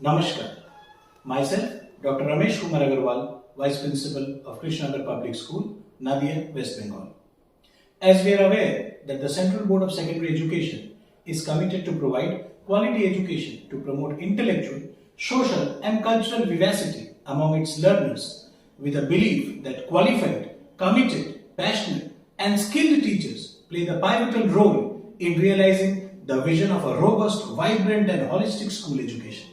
Namaskar. Myself, Dr. Ramesh Kumar Agarwal, Vice Principal of Krishnanagar Public School, Nadia, West Bengal. As we are aware that the Central Board of Secondary Education is committed to provide quality education to promote intellectual, social and cultural vivacity among its learners with a belief that qualified, committed, passionate and skilled teachers play the pivotal role in realizing the vision of a robust, vibrant and holistic school education.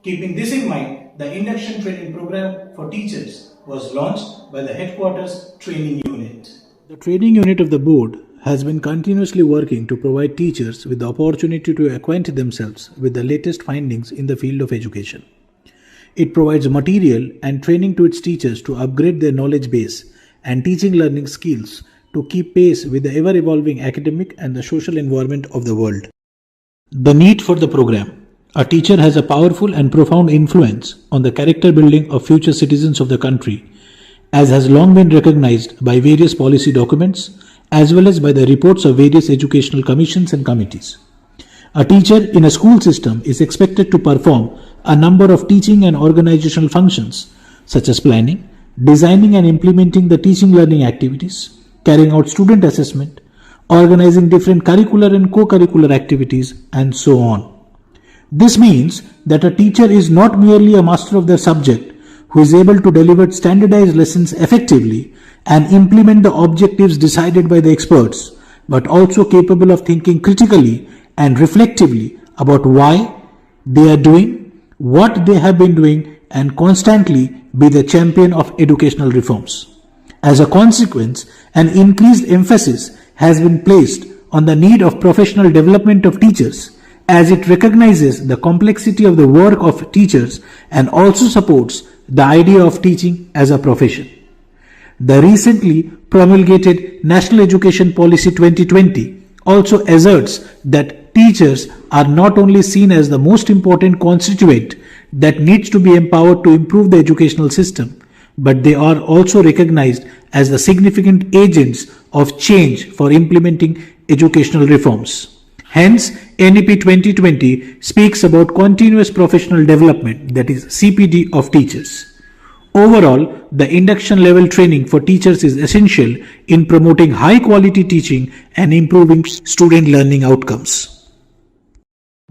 Keeping this in mind, the Induction training program for teachers was launched by the Headquarters Training Unit. The training unit of the board has been continuously working to provide teachers with the opportunity to acquaint themselves with the latest findings in the field of education. It provides material and training to its teachers to upgrade their knowledge base and teaching learning skills to keep pace with the ever-evolving academic and the social environment of the world. The need for the program. A teacher has a powerful and profound influence on the character building of future citizens of the country, as has long been recognized by various policy documents as well as by the reports of various educational commissions and committees. A teacher in a school system is expected to perform a number of teaching and organizational functions such as planning, designing and implementing the teaching learning activities, carrying out student assessment, organizing different curricular and co-curricular activities, and so on. This means that a teacher is not merely a master of their subject who is able to deliver standardized lessons effectively and implement the objectives decided by the experts, but also capable of thinking critically and reflectively about why they are doing what they have been doing and constantly be the champion of educational reforms. As a consequence, an increased emphasis has been placed on the need of professional development of teachers, as it recognizes the complexity of the work of teachers and also supports the idea of teaching as a profession. The recently promulgated National Education Policy 2020 also asserts that teachers are not only seen as the most important constituent that needs to be empowered to improve the educational system, but they are also recognized as the significant agents of change for implementing educational reforms. Hence, NEP 2020 speaks about continuous professional development, that is CPD of teachers. Overall, the induction level training for teachers is essential in promoting high quality teaching and improving student learning outcomes.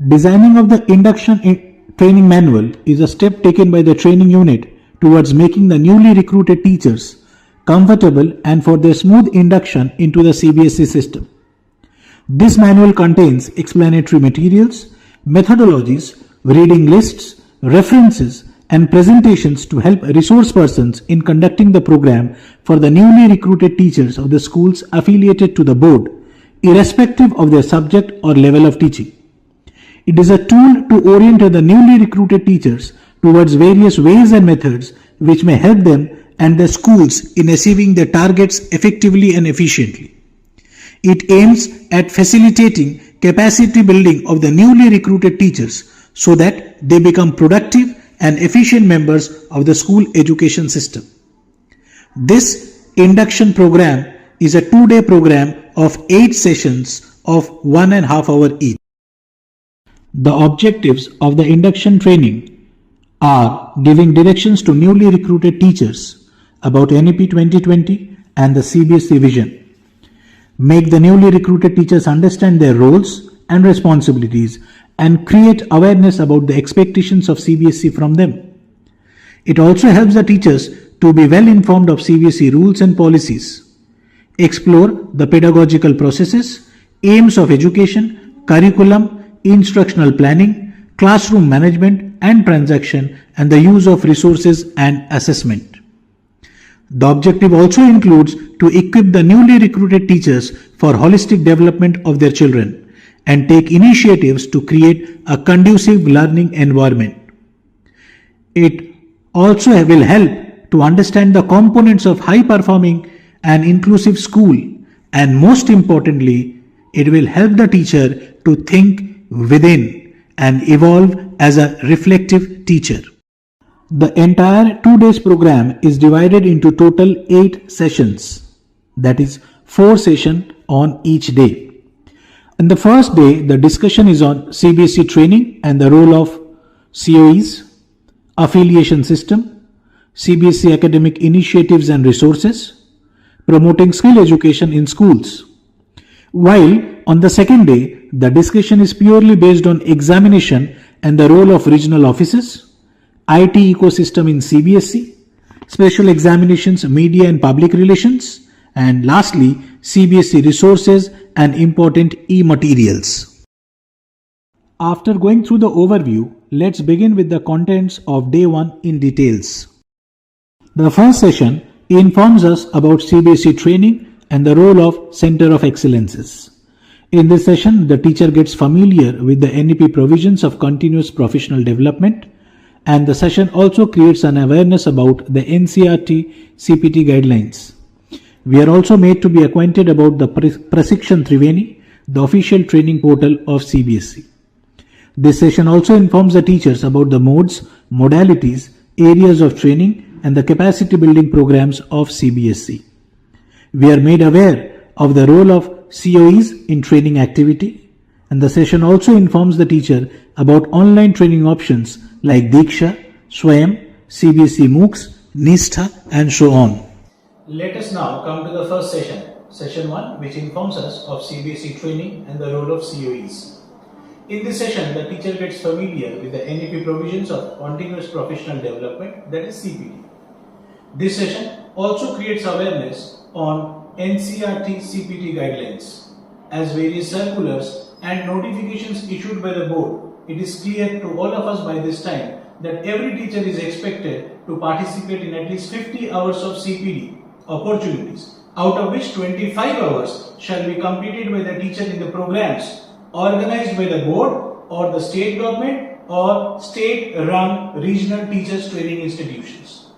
Designing of the induction training manual is a step taken by the training unit towards making the newly recruited teachers comfortable and for their smooth induction into the CBSE system. This manual contains explanatory materials, methodologies, reading lists, references, and presentations to help resource persons in conducting the program for the newly recruited teachers of the schools affiliated to the board, irrespective of their subject or level of teaching. It is a tool to orient the newly recruited teachers towards various ways and methods which may help them and their schools in achieving their targets effectively and efficiently. It aims at facilitating capacity building of the newly recruited teachers so that they become productive and efficient members of the school education system. This induction program is a 2-day program of 8 sessions of 1.5 hours each. The objectives of the induction training are giving directions to newly recruited teachers about NEP 2020 and the CBSE vision. Make the newly recruited teachers understand their roles and responsibilities and create awareness about the expectations of CBSE from them. It also helps the teachers to be well informed of CBSE rules and policies. Explore the pedagogical processes, aims of education, curriculum, instructional planning, classroom management and transaction, and the use of resources and assessment. The objective also includes to equip the newly recruited teachers for holistic development of their children and take initiatives to create a conducive learning environment. It also will help to understand the components of high-performing and inclusive school, and most importantly, it will help the teacher to think within and evolve as a reflective teacher. The entire 2 days program is divided into total 8 sessions, that is 4 sessions on each day. In the first day, the discussion is on CBSE training and the role of COEs, Affiliation System, CBSE academic initiatives and resources, promoting skill education in schools. While on the second day, the discussion is purely based on examination and the role of regional offices, IT ecosystem in CBSE, special examinations, media and public relations, and lastly, CBSE resources and important e-materials. After going through the overview, let's begin with the contents of day 1 in details. The first session informs us about CBSE training and the role of Center of Excellences. In this session, the teacher gets familiar with the NEP provisions of continuous professional development, and the session also creates an awareness about the NCERT CPT guidelines. We are also made to be acquainted about the Prasikshan Triveni, the official training portal of CBSE. This session also informs the teachers about the modes, modalities, areas of training and the capacity building programs of CBSE. We are made aware of the role of COEs in training activity, and the session also informs the teacher about online training options like Diksha, Swayam, CBSE MOOCs, Nistha and so on. Let us now come to the first session, session 1, which informs us of CBSE training and the role of COEs. In this session, the teacher gets familiar with the NEP provisions of continuous professional development, that is CPD. This session also creates awareness on NCERT CPT guidelines. As various circulars and notifications issued by the board, it is clear to all of us by this time that every teacher is expected to participate in at least 50 hours of CPD opportunities, out of which 25 hours shall be completed by the teacher in the programs organized by the board or the state government or state-run regional teachers training institutions.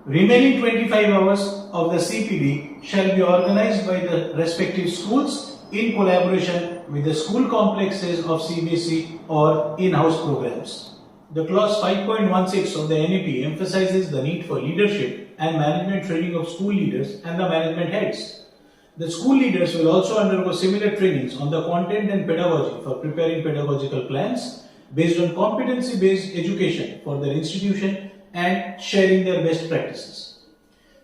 Remaining 25 hours of the CPD shall be organized by the respective schools in collaboration with the school complexes of CBSE or in-house programs. The clause 5.16 of the NEP emphasizes the need for leadership and management training of school leaders and the management heads. The school leaders will also undergo similar trainings on the content and pedagogy for preparing pedagogical plans based on competency-based education for their institution and sharing their best practices.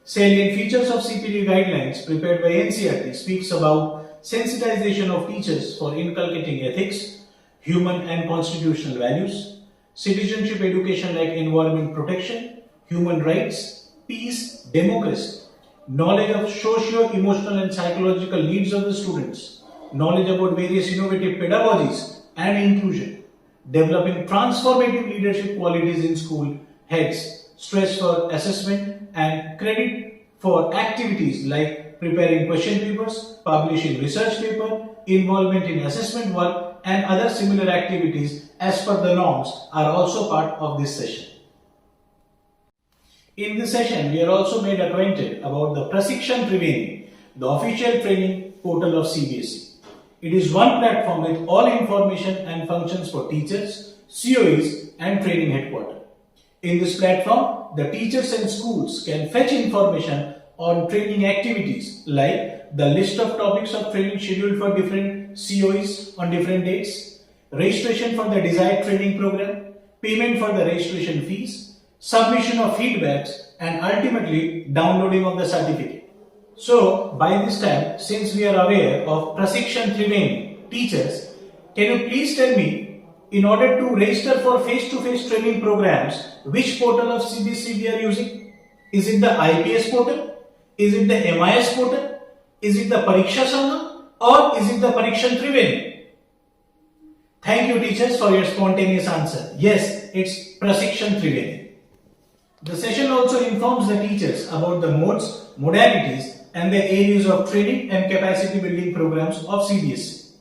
Salient features of CPD guidelines prepared by NCERT speaks about sensitization of teachers for inculcating ethics, human and constitutional values, citizenship education like environment protection, human rights, peace, democracy, knowledge of socio-emotional and psychological needs of the students, knowledge about various innovative pedagogies and inclusion, developing transformative leadership qualities in school heads, stress for assessment and credit for activities like preparing question papers, publishing research paper, involvement in assessment work and other similar activities as per the norms are also part of this session. In this session, we are also made acquainted about the Prasikshan Triveni, the official training portal of CBSE. It is one platform with all information and functions for teachers, COEs and training headquarters. In this platform, the teachers and schools can fetch information on training activities like the list of topics of training scheduled for different COEs on different dates, registration for the desired training program, payment for the registration fees, submission of feedbacks and ultimately downloading of the certificate. So, by this time, since we are aware of Prasikshan Triveni, teachers, can you please tell me, in order to register for face-to-face training programs, which portal of CBSE we are using? Is it the IPS portal? Is it the MIS portal? Is it the Pariksha Sangam? Or is it the Prasikshan Triveni? Thank you teachers for your spontaneous answer. Yes, it's Prasikshan Triveni. The session also informs the teachers about the modes, modalities and the areas of training and capacity building programs of CBSE.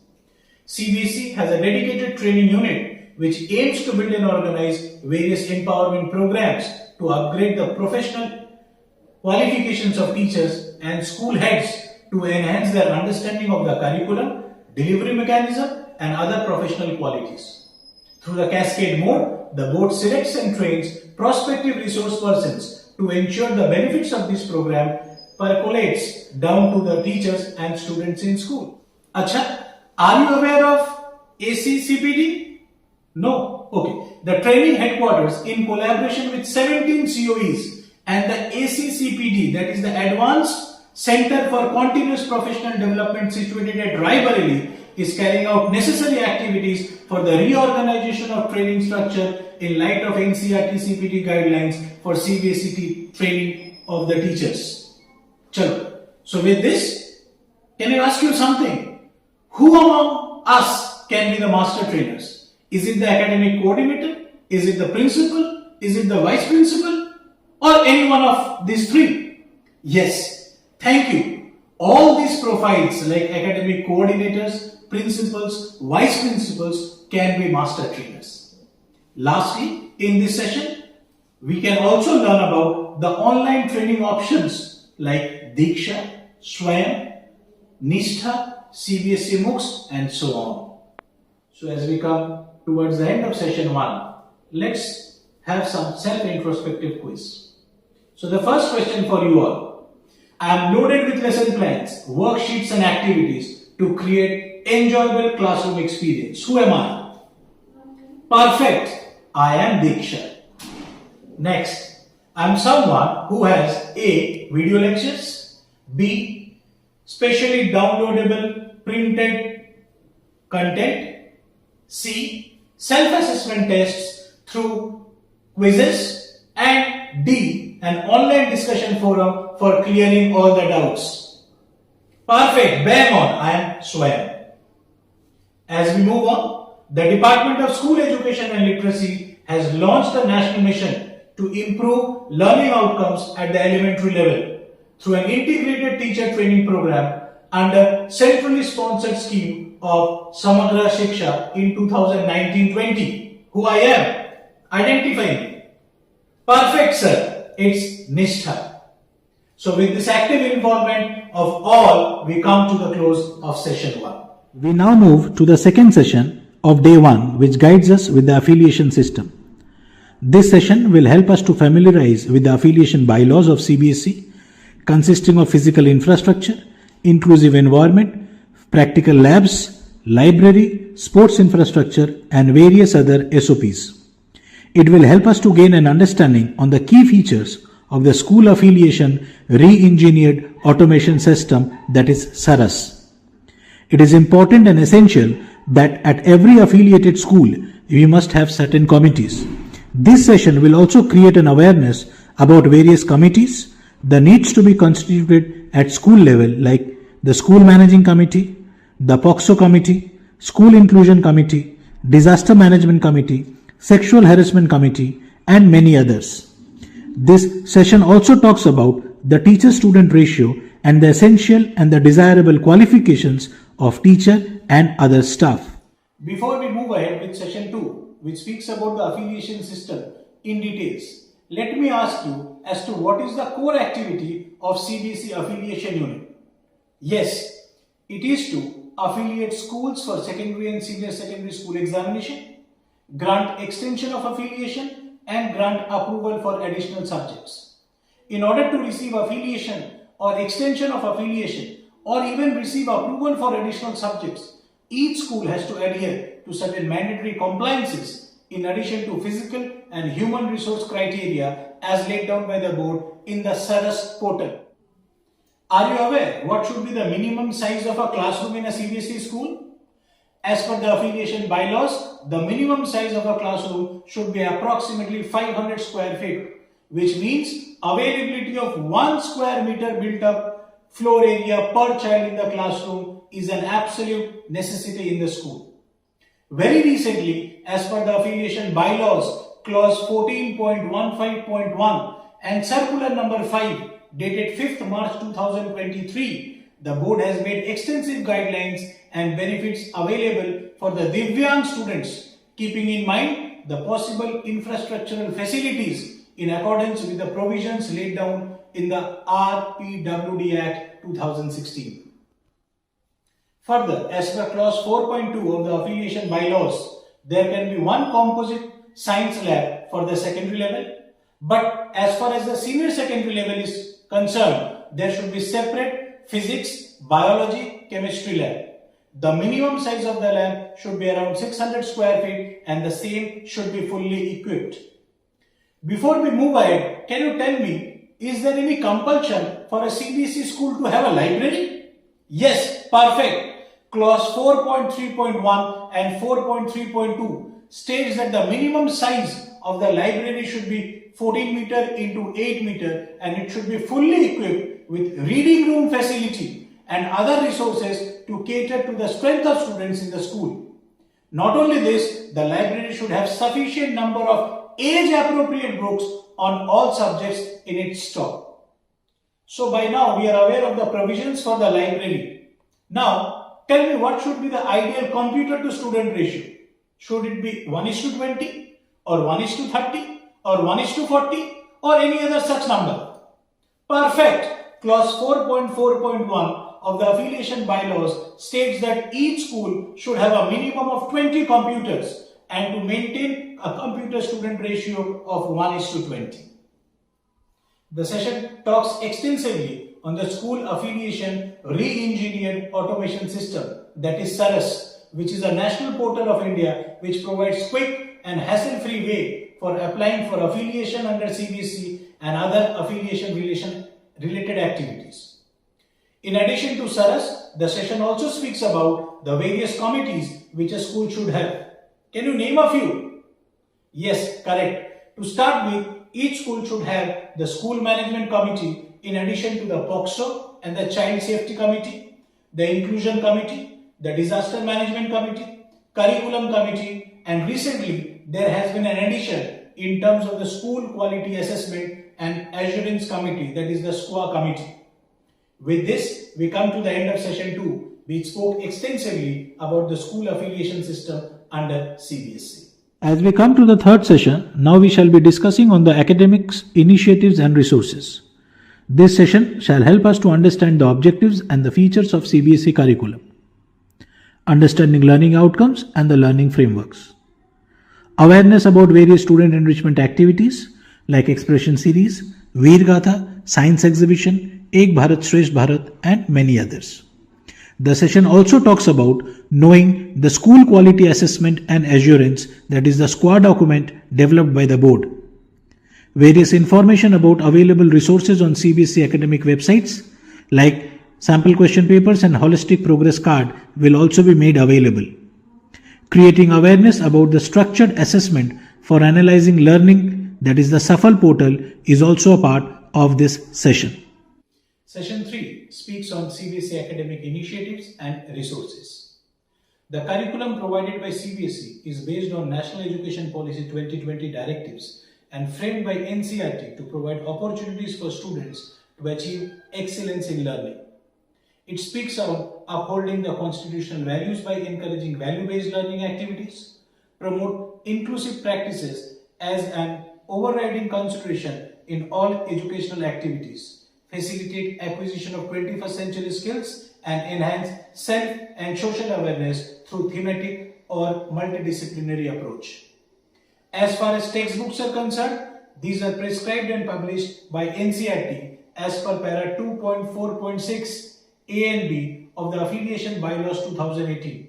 CBSE has a dedicated training unit which aims to build and organize various empowerment programs to upgrade the professional qualifications of teachers and school heads to enhance their understanding of the curriculum, delivery mechanism and other professional qualities. Through the cascade mode, the board selects and trains prospective resource persons to ensure the benefits of this program percolates down to the teachers and students in school. Acha, are you aware of ACCPD? No. Okay, the training headquarters in collaboration with 17 COEs and the ACCPD, that is the Advanced Center for Continuous Professional Development situated at Raebareli, is carrying out necessary activities for the reorganization of training structure in light of NCERT CPD guidelines for CBSE training of the teachers. Chalo. So with this, can I ask you something? Who among us can be the master trainers? Is it the academic coordinator? Is it the principal? Is it the vice principal? Or any one of these three? Yes. Thank you. All these profiles like academic coordinators, principals, vice principals can be master trainers. Lastly, in this session, we can also learn about the online training options like Diksha, Swayam, Nishtha, CBSE MOOCs and so on. So as we come towards the end of session 1, let's have some self-introspective quiz. So the first question for you all. I am loaded with lesson plans, worksheets and activities to create enjoyable classroom experience. Who am I? Perfect. I am Diksha. Next, I am someone who has A. Video lectures, B. Specially downloadable printed content, C. Self-assessment tests through quizzes, and D. An online discussion forum for clearing all the doubts. Perfect. Bang on. I am Swayam. As we move on, the Department of School Education and Literacy has launched a national mission to improve learning outcomes at the elementary level through an integrated teacher training program under centrally sponsored scheme of Samagra Shiksha in 2019-20. Who I am? Identify me. Perfect, sir. It's Nishtha. So with this active involvement of all, we come to the close of session 1. We now move to the second session of day 1, which guides us with the affiliation system. This session will help us to familiarize with the affiliation bylaws of CBSE, consisting of physical infrastructure, inclusive environment, practical labs, library, sports infrastructure, and various other SOPs. It will help us to gain an understanding on the key features of the school affiliation re-engineered automation system, that is SARAS. It is important and essential that at every affiliated school, we must have certain committees. This session will also create an awareness about various committees, the needs to be constituted at school level like the School Managing Committee, the POXO Committee, School Inclusion Committee, Disaster Management Committee, Sexual Harassment Committee, and many others. This session also talks about the teacher-student ratio and the essential and the desirable qualifications of teacher and other staff. Before we move ahead with session 2, which speaks about the affiliation system in details, let me ask you as to what is the core activity of CBSE Affiliation Unit. Yes, it is to affiliate schools for secondary and senior secondary school examination, grant extension of affiliation, and grant approval for additional subjects. In order to receive affiliation or extension of affiliation or even receive approval for additional subjects, each school has to adhere to certain mandatory compliances in addition to physical and human resource criteria as laid down by the board in the SARAS portal. Are you aware what should be the minimum size of a classroom in a CBSE school? As per the affiliation bylaws, the minimum size of a classroom should be approximately 500 square feet, which means availability of 1 square meter built up floor area per child in the classroom is an absolute necessity in the school. Very recently, as per the affiliation bylaws, clause 14.15.1 and circular number 5 dated 5th March 2023, the board has made extensive guidelines and benefits available for the Divyang students, keeping in mind the possible infrastructural facilities in accordance with the provisions laid down in the RPWD Act 2016. Further, as per clause 4.2 of the affiliation bylaws, there can be one composite science lab for the secondary level, but as far as the senior secondary level is concerned, there should be separate physics, biology, chemistry lab. The minimum size of the lab should be around 600 square feet and the same should be fully equipped. Before we move ahead, can you tell me, is there any compulsion for a CBSE school to have a library? Yes, perfect. Clause 4.3.1 and 4.3.2 states that the minimum size of the library should be 14 meter into 8 meter and it should be fully equipped with reading room facility and other resources to cater to the strength of students in the school. Not only this, the library should have sufficient number of age-appropriate books on all subjects in its stock. So by now we are aware of the provisions for the library. Now tell me, what should be the ideal computer to student ratio? Should it be 1:20 or 1:30 or 1:40 or any other such number? Perfect. Clause 4.4.1 of the Affiliation bylaws states that each school should have a minimum of 20 computers and to maintain a computer student ratio of 1:20. The session talks extensively on the school affiliation re-engineered automation system, that is SARAS, which is a national portal of India which provides quick and hassle-free way for applying for affiliation under CBSE and other affiliation related activities. In addition to SARAS, the session also speaks about the various committees which a school should have. Can you name a few? Yes, correct. To start with, each school should have the school management committee in addition to the POXO and the child safety committee, the inclusion committee, the disaster management committee, curriculum committee, and recently there has been an addition in terms of the school quality assessment and assurance committee, that is the SQA committee. With this, we come to the end of session 2, which spoke extensively about the school affiliation system under CBSE. As we come to the third session, now we shall be discussing on the academics, initiatives and resources. This session shall help us to understand the objectives and the features of CBSE curriculum, understanding learning outcomes and the learning frameworks, awareness about various student enrichment activities like expression series, Veer Gatha, science exhibition, Ek Bharat Shresth Bharat and many others. The session also talks about knowing the school quality assessment and assurance, that is the SQA document developed by the board. Various information about available resources on CBSE academic websites like sample question papers and holistic progress card will also be made available. Creating awareness about the structured assessment for analyzing learning, that is the SAFAL portal, is also a part of this session. Session 3 speaks on CBSE academic initiatives and resources. The curriculum provided by CBSE is based on National Education Policy 2020 directives and framed by NCERT to provide opportunities for students to achieve excellence in learning. It speaks of upholding the constitutional values by encouraging value-based learning activities, promote inclusive practices as an overriding consideration in all educational activities, facilitate acquisition of 21st century skills and enhance self and social awareness through thematic or multidisciplinary approach. As far as textbooks are concerned, these are prescribed and published by NCERT as per para 2.4.6 A and B of the Affiliation bylaws 2018.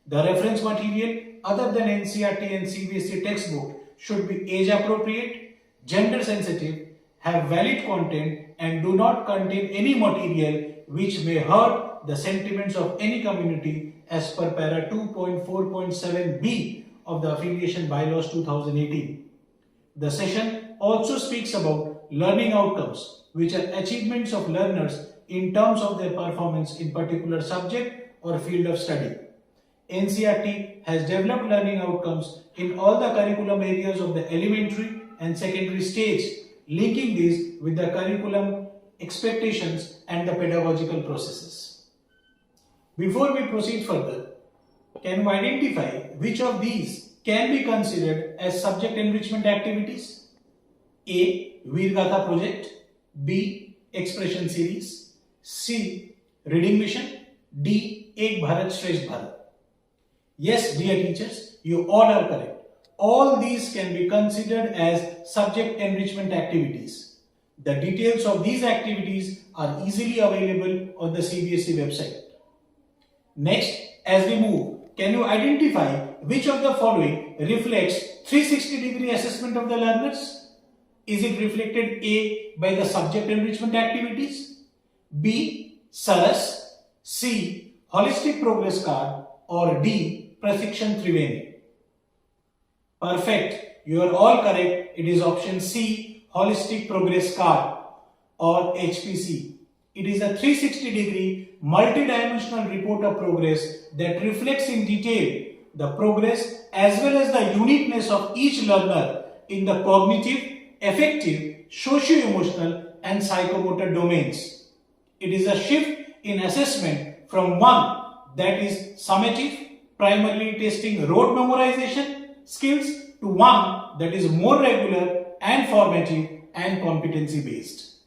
The reference material other than NCERT and CBSE textbook should be age appropriate, gender sensitive, have valid content and do not contain any material which may hurt the sentiments of any community as per para 2.4.7b of the Affiliation bylaws 2018. The session also speaks about learning outcomes, which are achievements of learners in terms of their performance in particular subject or field of study. NCERT has developed learning outcomes in all the curriculum areas of the elementary and secondary stage, linking these with the curriculum expectations and the pedagogical processes. Before we proceed further, can you identify which of these can be considered as subject enrichment activities? A. Veer Gatha project, B. Expression series, C. Reading mission, D. Ek Bharat Shresth Bharat. Yes, dear teachers, you all are correct. All these can be considered as subject enrichment activities. The details of these activities are easily available on the CBSE website. Next, As we move, can you identify which of the following reflects 360-degree assessment of the learners? Is it reflected A, by the subject enrichment activities, B, SARAS, C, holistic progress card, or D, Prashikshan Triveni? Perfect. You are all correct. It is option C, holistic progress card or HPC. It is a 360-degree multi-dimensional report of progress that reflects in detail the progress as well as the uniqueness of each learner in the cognitive, affective, socio-emotional and psychomotor domains. It is a shift in assessment from one that is summative, primarily testing rote memorization skills, to one that is more regular and formative and competency based.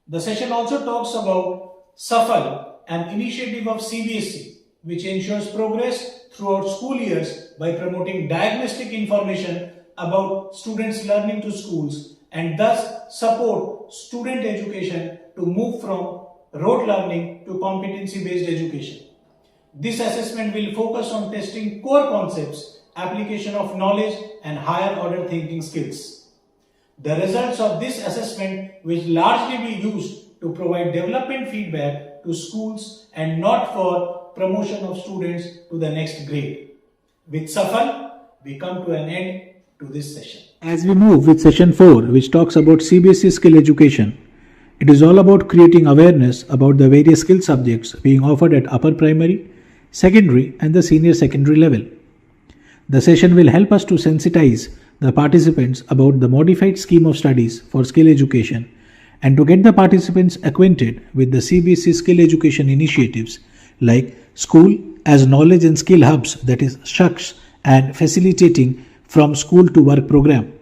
The session also talks about SAFAL, an initiative of CBSE, which ensures progress throughout school years by promoting diagnostic information about students' learning to schools and thus support student education to move from rote learning to competency-based education. This assessment will focus on testing core concepts, application of knowledge and higher order thinking skills. The results of this assessment will largely be used to provide development feedback to schools and not for promotion of students to the next grade. With SAFAL, we come to an end to this session. As we move with session 4, which talks about CBSE skill education, it is all about creating awareness about the various skill subjects being offered at upper primary, secondary and the senior secondary level. The session will help us to sensitize the participants about the modified scheme of studies for skill education and to get the participants acquainted with the CBSE skill education initiatives like School as Knowledge and Skill Hubs, that is SHUCS, and Facilitating from School to Work program.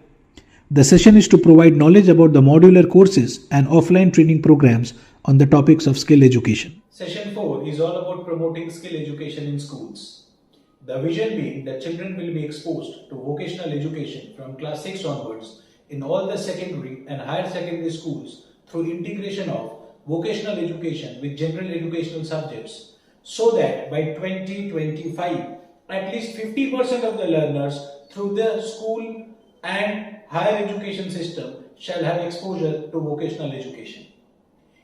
The session is to provide knowledge about the modular courses and offline training programs on the topics of skill education. Session 4 is all about promoting skill education in schools. The vision being that children will be exposed to vocational education from class 6 onwards in all the secondary and higher secondary schools through integration of vocational education with general educational subjects, so that by 2025 at least 50% of the learners through the school and higher education system shall have exposure to vocational education.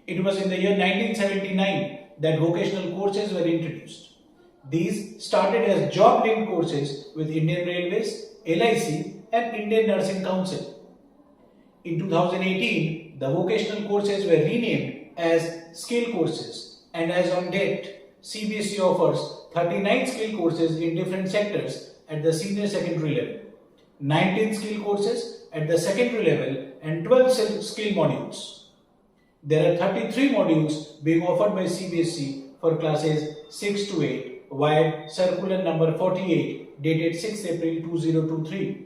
It was in the year 1979 that vocational courses were introduced. These started as job-linked courses with Indian Railways, LIC and Indian Nursing Council. In 2018, the vocational courses were renamed as skill courses, and as on date, CBSE offers 39 skill courses in different sectors at the senior secondary level, 19 skill courses at the secondary level and 12 skill modules. There are 33 modules being offered by CBSE for classes 6 to 8 via circular number 48 dated 6 April 2023,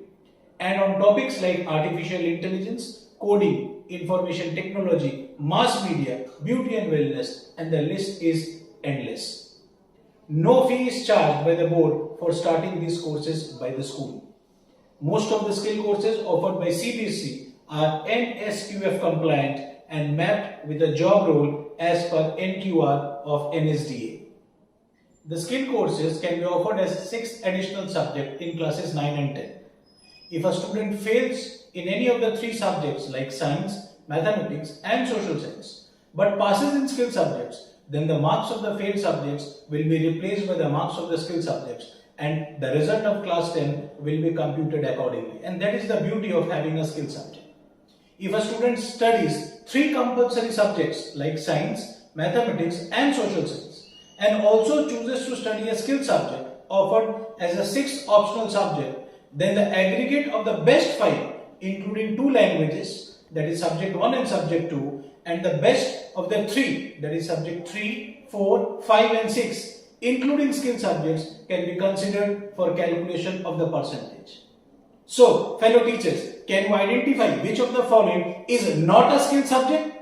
and on topics like artificial intelligence, coding, information technology, mass media, beauty and wellness, and the list is endless. No fee is charged by the board for starting these courses by the school. Most of the skill courses offered by CBSE are NSQF compliant and mapped with a job role as per NQR of NSDA. The skill courses can be offered as 6 additional subjects in classes 9 and 10. If a student fails in any of the 3 subjects like science, mathematics and social science, but passes in skill subjects, then the marks of the failed subjects will be replaced by the marks of the skill subjects and the result of class 10 will be computed accordingly. And that is the beauty of having a skill subject. If a student studies 3 compulsory subjects like science, mathematics and social science, and also chooses to study a skill subject offered as a 6th optional subject, then the aggregate of the best 5, including 2 languages, that is subject 1 and subject 2, and the best of the 3, that is subject 3, 4, 5 and 6, including skill subjects, can be considered for calculation of the percentage. So, fellow teachers, can you identify which of the following is not a skill subject?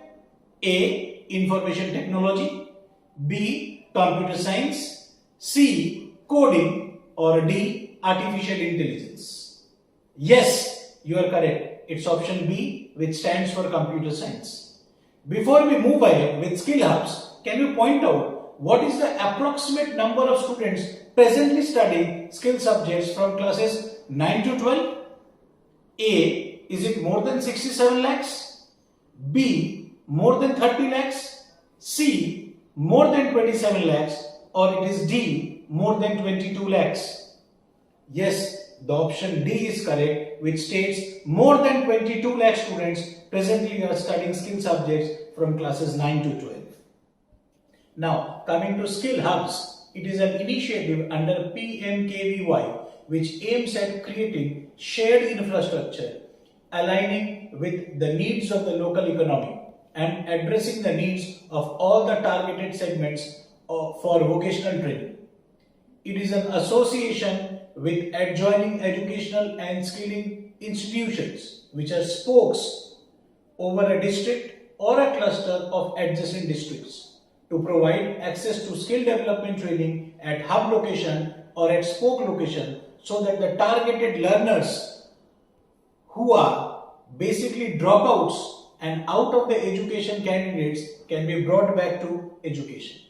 A. Information technology, B. Computer science, C. Coding, or D. Artificial intelligence. Yes, you are correct. It's option B, which stands for computer science. Before we move ahead with skill hubs, can you point out what is the approximate number of students presently studying skill subjects from classes 9 to 12? A. Is it more than 67 lakhs? B. More than 30 lakhs? C. More than 27 lakhs? Or it is D. More than 22 lakhs? Yes, the option D is correct, which states more than 22 lakh students presently are studying skill subjects from classes 9 to 12. Now, coming to Skill Hubs, it is an initiative under PMKVY which aims at creating shared infrastructure, aligning with the needs of the local economy and addressing the needs of all the targeted segments for vocational training. It is an association with adjoining educational and skilling institutions which are spokes over a district or a cluster of adjacent districts to provide access to skill development training at hub location or at spoke location so that the targeted learners who are basically dropouts and out of the education candidates can be brought back to education.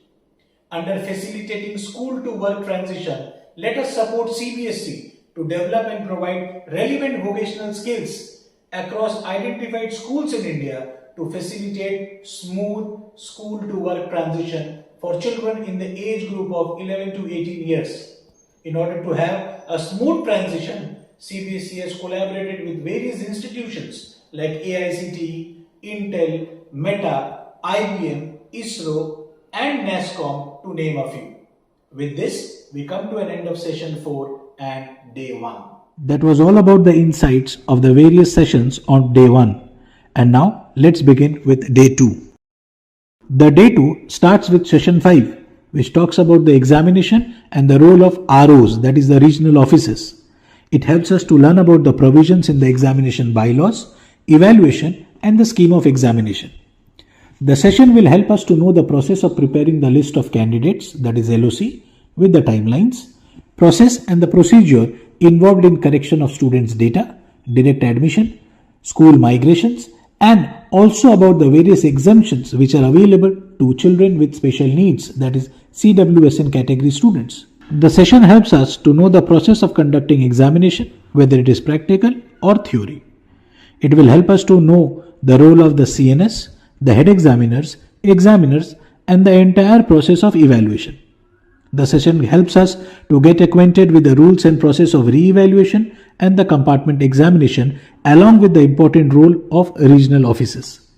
Under facilitating school to work transition, let us support CBSE to develop and provide relevant vocational skills across identified schools in India to facilitate smooth school to work transition for children in the age group of 11 to 18 years. In order to have a smooth transition, CBSE has collaborated with various institutions like AICTE, Intel, Meta, IBM, ISRO and NASSCOM to name a few. With this, we come to an end of session 4 and day 1. That was all about the insights of the various sessions on day 1. And now let's begin with day 2. The day 2 starts with session 5, which talks about the examination and the role of ROs, that is the regional offices. It helps us to learn about the provisions in the examination bylaws, evaluation and the scheme of examination. The session will help us to know the process of preparing the list of candidates, that is LOC, with the timelines, process and the procedure involved in correction of students' data, direct admission, school migrations, and also about the various exemptions which are available to children with special needs, that is CWSN category students. The session helps us to know the process of conducting examination, whether it is practical or theory. It will help us to know the role of the CNS, the head examiners, and the entire process of evaluation. The session helps us to get acquainted with the rules and process of re-evaluation and the compartment examination along with the important role of regional offices.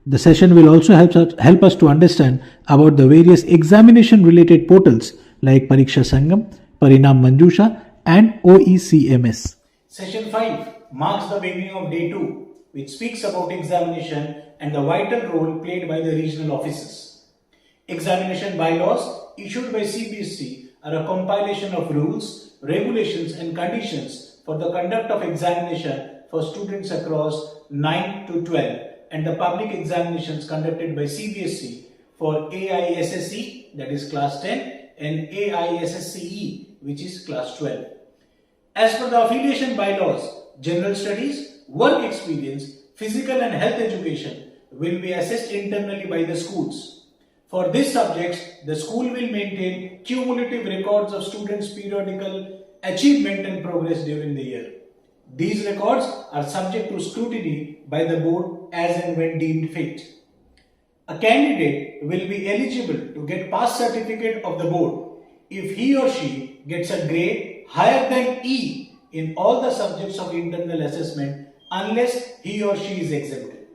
The session will also help us to understand about the various examination related portals like Pariksha Sangam, Parinam Manjusha and OECMS. Session 5 marks the beginning of day 2, which speaks about examination and the vital role played by the regional offices. Examination bylaws issued by CBSE are a compilation of rules, regulations and conditions for the conduct of examination for students across 9 to 12 and the public examinations conducted by CBSE for AISSE, that is class 10, and AISSCE, which is class 12. As per the affiliation bylaws, general studies, work experience, physical and health education will be assessed internally by the schools. For these subjects, the school will maintain cumulative records of students' periodical achievement and progress during the year. These records are subject to scrutiny by the board as and when deemed fit. A candidate will be eligible to get pass certificate of the board if he or she gets a grade higher than E in all the subjects of internal assessment unless he or she is exempted.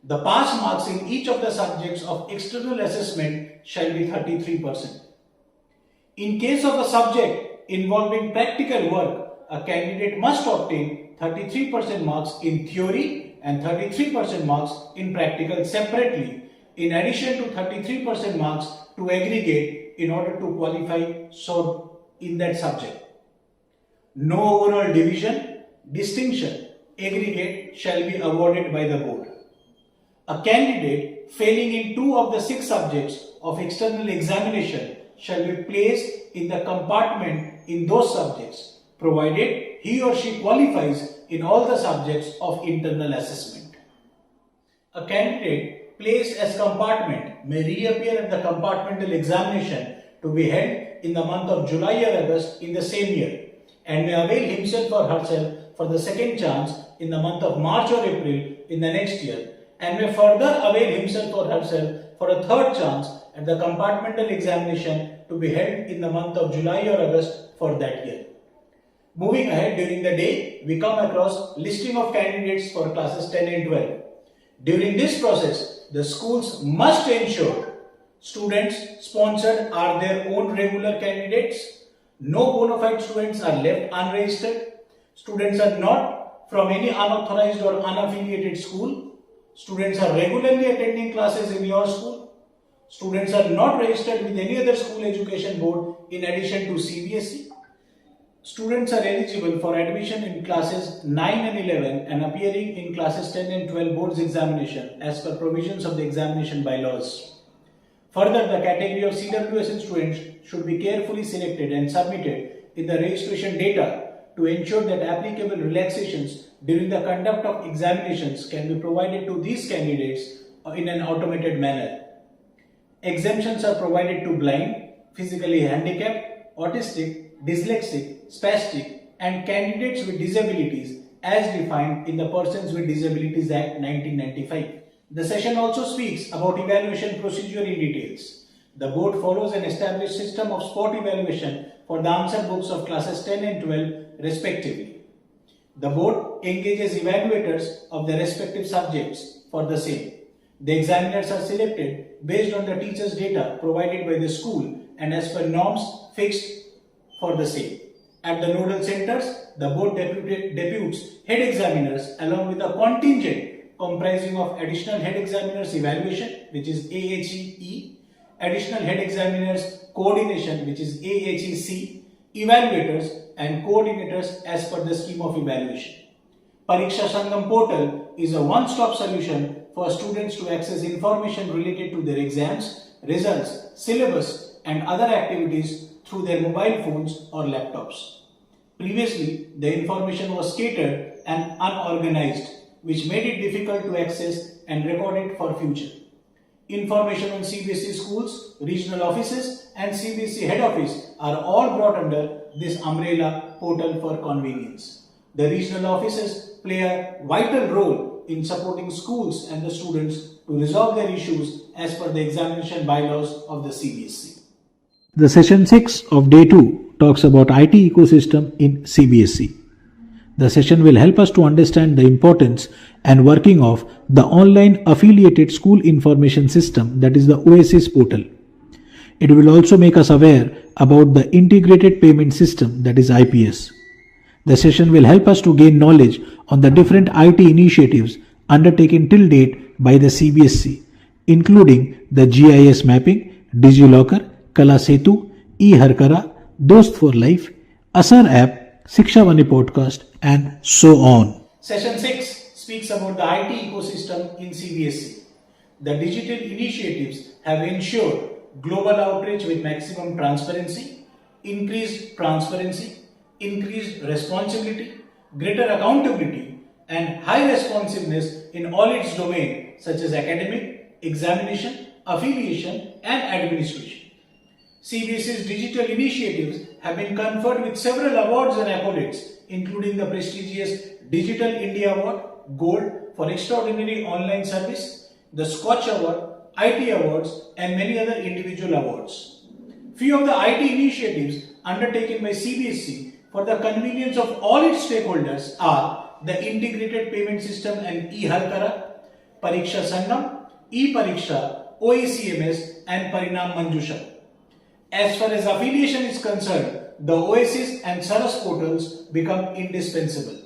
The pass marks in each of the subjects of external assessment shall be 33%. In case of a subject involving practical work, a candidate must obtain 33% marks in theory and 33% marks in practical separately, in addition to 33% marks to aggregate in order to qualify in that subject. No overall division, distinction, aggregate shall be awarded by the board. A candidate failing in 2 of the 6 subjects of external examination shall be placed in the compartment in those subjects, provided he or she qualifies in all the subjects of internal assessment. A candidate placed as compartment may reappear at the compartmental examination to be held in the month of July or August in the same year, and may avail himself or herself for the second chance in the month of March or April in the next year, and may further avail himself or herself for a third chance at the compartmental examination to be held in the month of July or August for that year. Moving ahead, during the day, we come across listing of candidates for classes 10 and 12. During this process, the schools must ensure students sponsored are their own regular candidates, no bona fide students are left unregistered, students are not from any unauthorized or unaffiliated school, students are regularly attending classes in your school, students are not registered with any other school education board in addition to CBSE. Students are eligible for admission in classes 9 and 11 and appearing in classes 10 and 12 boards examination as per provisions of the examination bylaws. Further, the category of CWSN students should be carefully selected and submitted in the registration data to ensure that applicable relaxations during the conduct of examinations can be provided to these candidates in an automated manner. Exemptions are provided to blind, physically handicapped, autistic, dyslexic, spastic and candidates with disabilities as defined in the Persons with Disabilities Act 1995. The session also speaks about evaluation procedure in details. The board follows an established system of spot evaluation for the answer books of classes 10 and 12 respectively. The board engages evaluators of the respective subjects for the same. The examiners are selected based on the teacher's data provided by the school and as per norms fixed for the same. At the nodal centers, the board deputes head examiners along with a contingent comprising of additional head examiners evaluation, which is AHE, additional head examiners coordination, which is AHEC, evaluators and coordinators as per the scheme of evaluation. Pariksha Sangam portal is a one-stop solution for students to access information related to their exams, results, syllabus and other activities through their mobile phones or laptops. Previously, the information was scattered and unorganized, which made it difficult to access and record it for future. Information on CBSE schools, regional offices and CBSE head office are all brought under this umbrella portal for convenience. The regional offices play a vital role in supporting schools and the students to resolve their issues as per the examination bylaws of the CBSE. The session 6 of day 2 talks about IT ecosystem in CBSE. The session will help us to understand the importance and working of the online affiliated school information system, that is the OSIS portal. It will also make us aware about the integrated payment system, that is IPS. The session will help us to gain knowledge on the different IT initiatives undertaken till date by the CBSE, including the GIS mapping, DigiLocker, Kala Setu, eHarkara, Dost for Life, Asar app, Shiksha Vani podcast and so on. Session 6 speaks about the IT ecosystem in CBSE. The digital initiatives have ensured global outreach with maximum transparency, increased responsibility, greater accountability and high responsiveness in all its domains such as academic, examination, affiliation and administration. CBSE's digital initiatives have been conferred with several awards and accolades, including the prestigious Digital India Award, Gold for Extraordinary Online Service, the Scotch Award, IT Awards, and many other individual awards. Few of the IT initiatives undertaken by CBSE for the convenience of all its stakeholders are the Integrated Payment System and eHarkara, Pariksha Sangam, ePariksha, OECMS, and Parinam Manjusha. As far as affiliation is concerned, the OSIS and Saras portals become indispensable.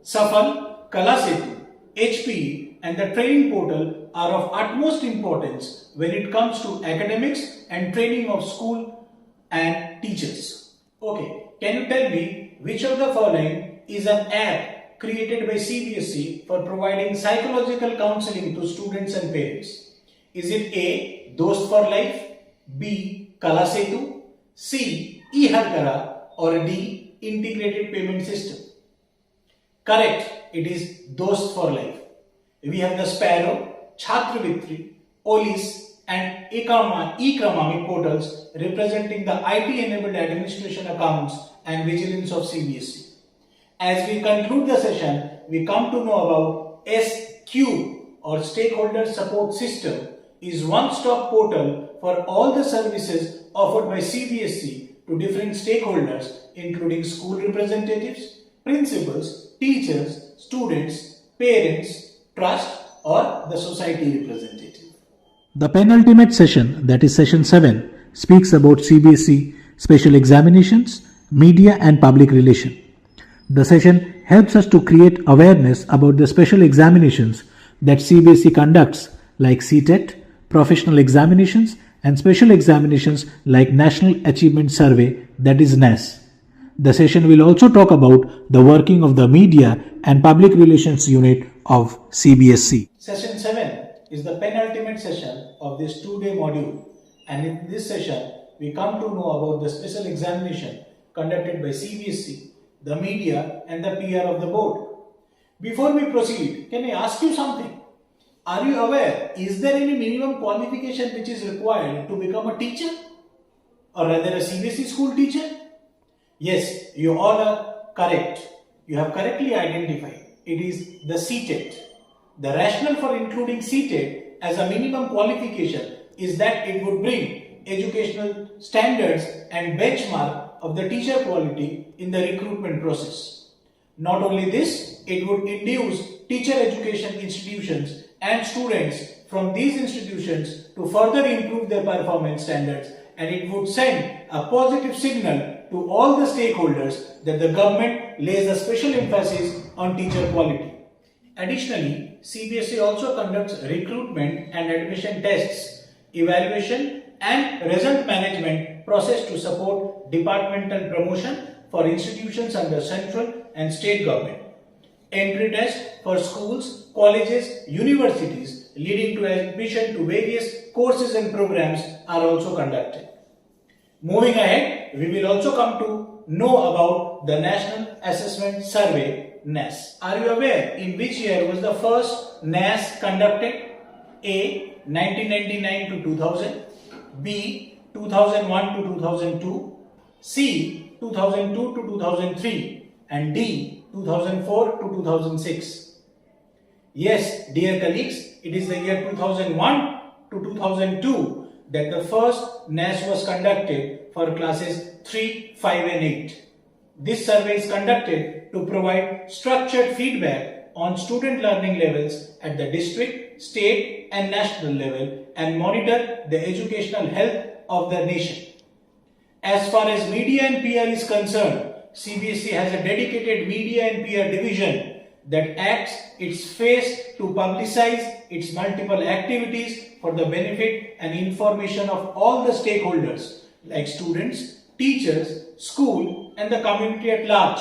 Safal, Kala Setu, HPE and the training portal are of utmost importance when it comes to academics and training of school and teachers. Okay, can you tell me which of the following is an app created by CBSE for providing psychological counseling to students and parents? Is it A. Dost for Life, B. Kala Setu, C. eHarkara or D. Integrated Payment System? Correct, it is Dost for Life. We have the Sparrow, Chhatravritri, OLIS and e-Kramami portals representing the IT-enabled administration accounts and vigilance of CBSE. As we conclude the session, we come to know about SQ or Stakeholder Support System is one-stop portal for all the services offered by CBSE to different stakeholders including school representatives, principals, teachers, students, parents, trust or the society representative. The penultimate session, that is session 7, speaks about CBSE special examinations, media and public relation. The session helps us to create awareness about the special examinations that CBSE conducts like CTET, professional examinations and special examinations like National Achievement Survey, that is NAS. The session will also talk about the working of the media and public relations unit of CBSE. Session 7 is the penultimate session of this 2-day module, and in this session we come to know about the special examination conducted by CBSE, the media and the PR of the board. Before we proceed, can I ask you something? Are you aware, is there any minimum qualification which is required to become a teacher? Or rather a CBSE school teacher? Yes, you all are correct. You have correctly identified. It is the CTET. The rationale for including CTET as a minimum qualification is that it would bring educational standards and benchmark of the teacher quality in the recruitment process. Not only this, it would induce teacher education institutions and students from these institutions to further improve their performance standards, and it would send a positive signal to all the stakeholders that the government lays a special emphasis on teacher quality. Additionally, CBSE also conducts recruitment and admission tests, evaluation and result management process to support departmental promotion for institutions under central and state government. Entry tests for schools, colleges, universities leading to admission to various courses and programs are also conducted. Moving ahead, we will also come to know about the National Assessment Survey, NAS. Are you aware in which year was the first NAS conducted? A. 1999 to 2000, B. 2001 to 2002, C. 2002 to 2003 and D. 2004 to 2006. Yes, dear colleagues, it is the year 2001 to 2002 that the first NAS was conducted for classes 3, 5 and 8. This survey is conducted to provide structured feedback on student learning levels at the district, state and national level and monitor the educational health of the nation. As far as media and PR is concerned, CBSE has a dedicated media and PR division that acts its face to publicize its multiple activities for the benefit and information of all the stakeholders like students, teachers, school and the community at large.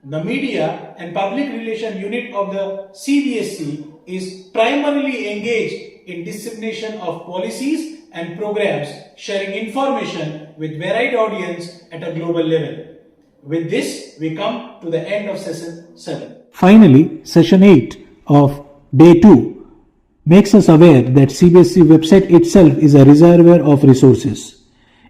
The media and public relation unit of the CBSE is primarily engaged in dissemination of policies and programs, sharing information with varied audience at a global level. With this, we come to the end of session 7. Finally, session 8 of day 2 makes us aware that CBSE website itself is a reservoir of resources.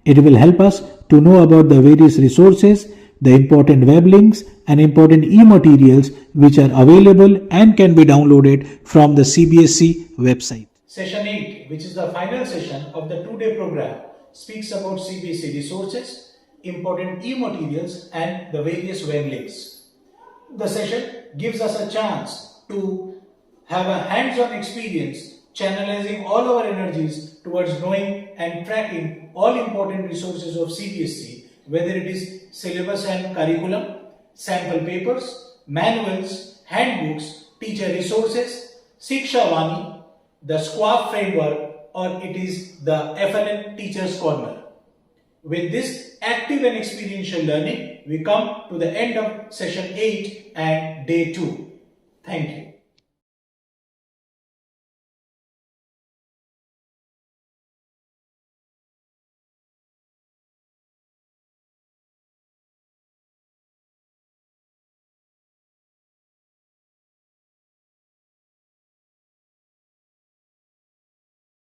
It will help us to know about the various resources, the important web links and important e-materials which are available and can be downloaded from the CBSE website. Session 8, which is the final session of the 2-day program, speaks about CBSE resources, important e-materials and the various web links. The session gives us a chance to have a hands-on experience channelizing all our energies towards knowing and tracking all important resources of CBSE, whether it is syllabus and curriculum, sample papers, manuals, handbooks, teacher resources, Shiksha Vani, the SQUAF framework, or it is the FLN Teachers Corner. With this active and experiential learning, we come to the end of session 8 and day 2. Thank you.